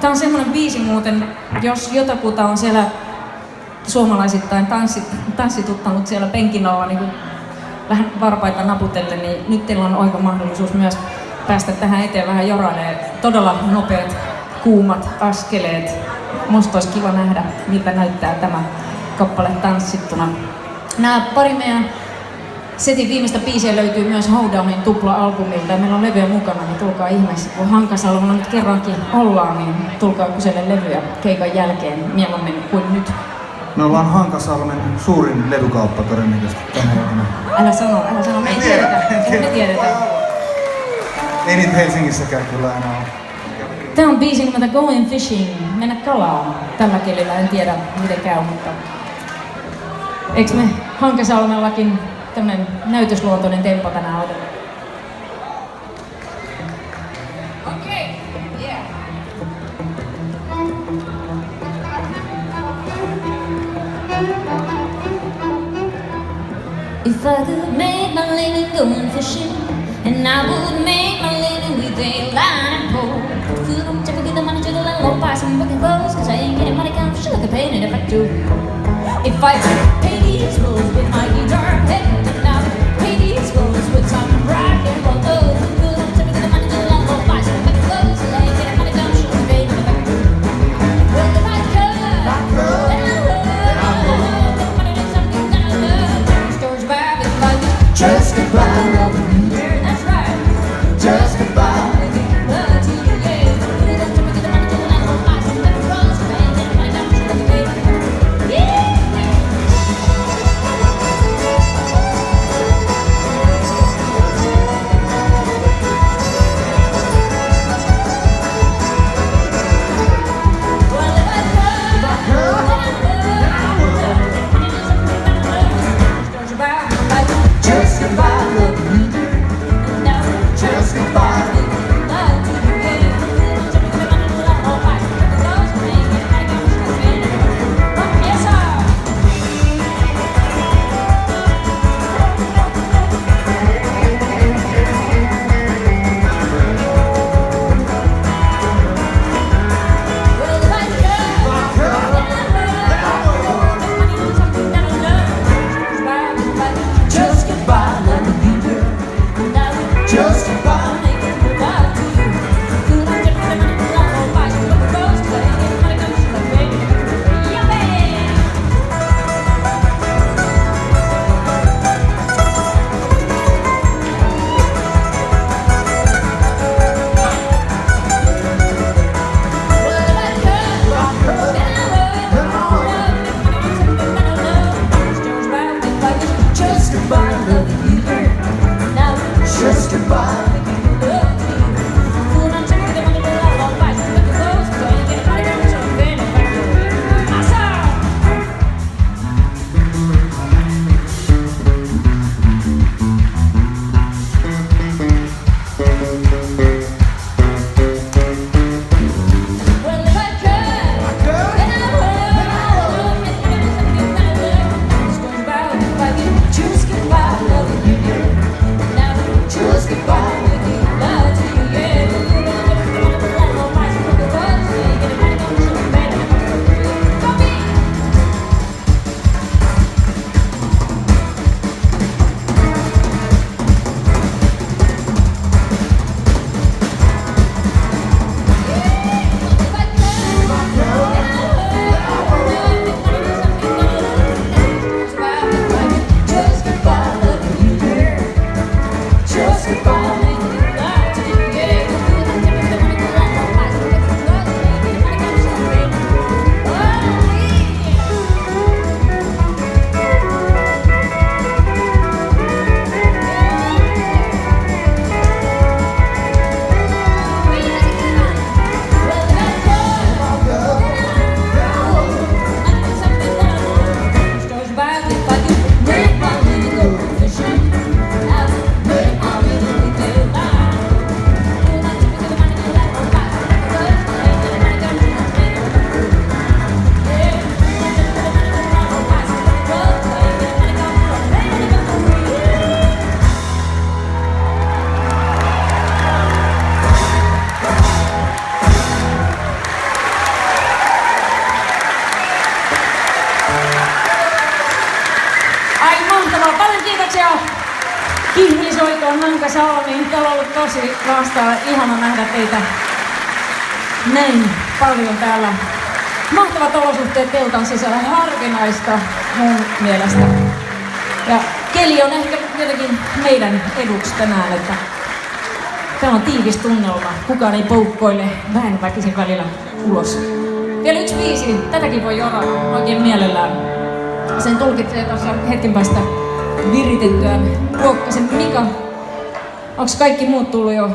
Tää on semmonen biisi muuten, jos jotakuta on siellä suomalaisittain tanssituttanut siellä penkin alla niin vähän varpaita naputellen, niin nyt teillä on oiva mahdollisuus myös päästä tähän eteen vähän jorailee. Todella nopeat, kuumat askeleet. Musta olisi kiva nähdä, miltä näyttää tämä kappale tanssittuna. Nämä pari meidän setin viimeistä biisiä löytyy myös Hoedownin tupla-albumilta ja meillä on levyä mukana, niin tulkaa ihmeessä. Kun Hankasalmella nyt kerrankin ollaan, niin tulkaa kyselle levyä keikan jälkeen mieluummin kuin nyt. Me ollaan Hankasalmen suurin levykauppa todennäköisesti tänä vuonna. Älä sano, me ei tiedetä. Ei niitä Helsingissäkään kyllä enää ole. Tää on biisi nimeltä Going Fishing, mennä kalaan. Tällä kielellä en tiedä miten käy, mutta eiks me Hankasalmellakin tämmönen näytösluontoinen tempo tänään oteta? Okei, yeah. If I could make my living going fishing, and I would make my living with a line and pole. Put food on the table, get the money to the landlord, buy some broken clothes, cause I ain't getting money come fishing like a pain in if I do. If I could pay these bills with my guitar, hey, and I would pay these bills with some rock and roll. Oh, put food on the table, get the money to the landlord, buy some broken clothes, cause I ain't getting money come fishing like a pain in if I do. Well, if I could, then I would, get money to something that I love. Stories about if I could just goodbye, loving you. That's right. Just goodbye. on Hanka Salmi. Täällä on ollut tosi vastaan. Ihana nähdä teitä näin paljon täällä. Mahtavat olosuhteet teltan sisällä. Harvinaista mun mielestä. Ja keli on ehkä jotenkin meidän eduksi tänään, että täällä on tiivis tunnelma. Kukaan ei poukkoile väenväkisin välillä ulos. Vielä yksi biisi. Tätäkin voi jorata oikein mielellään. Sen tulkitsee tuossa hetken päästä viritettyään Ruokkasen Mika. Onko kaikki muut tullut jo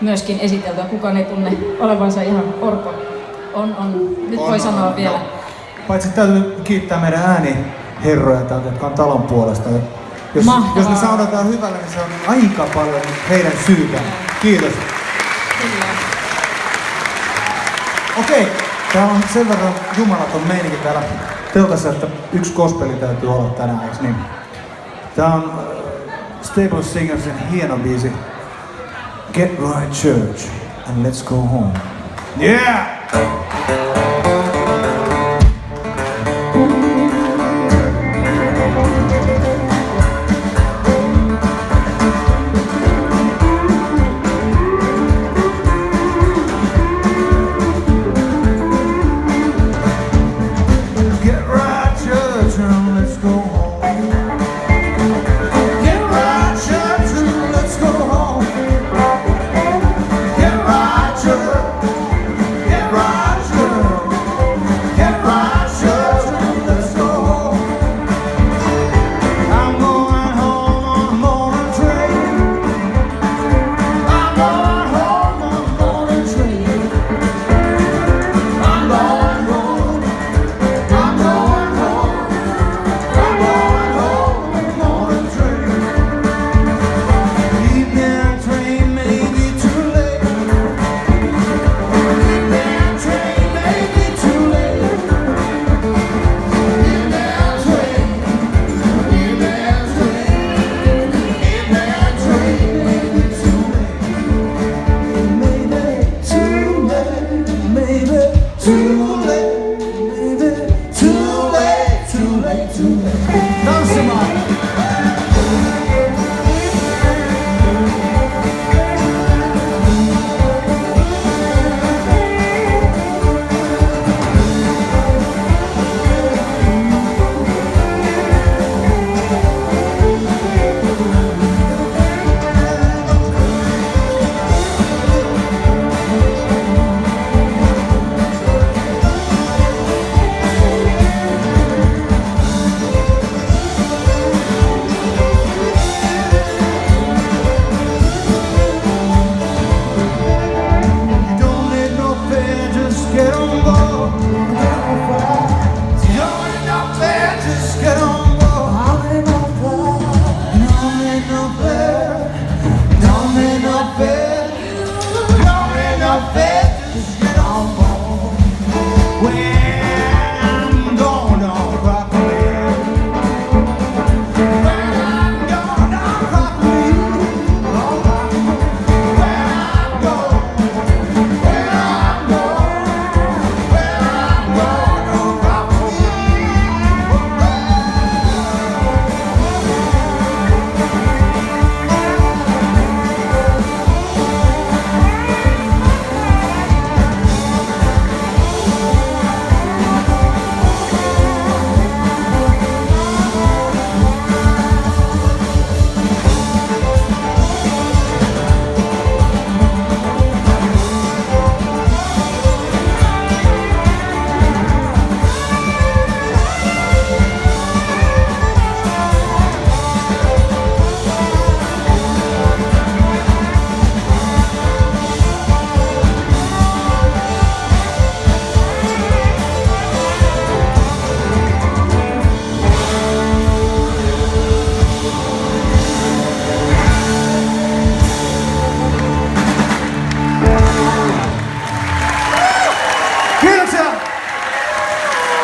myöskin esiteltyä? Kukaan ei tunne olevansa ihan orpo. On. Nyt voi sanoa vielä. Paitsi täytyy kiittää meidän ääniherroja täältä, jotka on talon puolesta. Jos me saunataan hyvällä, niin se on aika paljon heidän syytään. Kiitos. Okei, täällä on sen verran jumalaton meininki täällä teltassa, että yksi gospeli täytyy olla tänään, eikö niin? Tää on Stable Singersin hieno biisi Get Right Church and Let's Go Home. Yeah!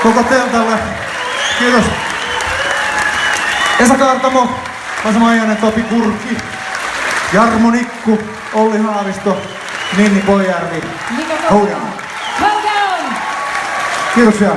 Koko teltalle. Kiitos. Esa Kaartamo, Vasa Maijanen, Topi Kurki, Jarmo Nikku, Olli Haavisto, Ninni Pojärvi. Hold on. Hold on! Kiitoksia.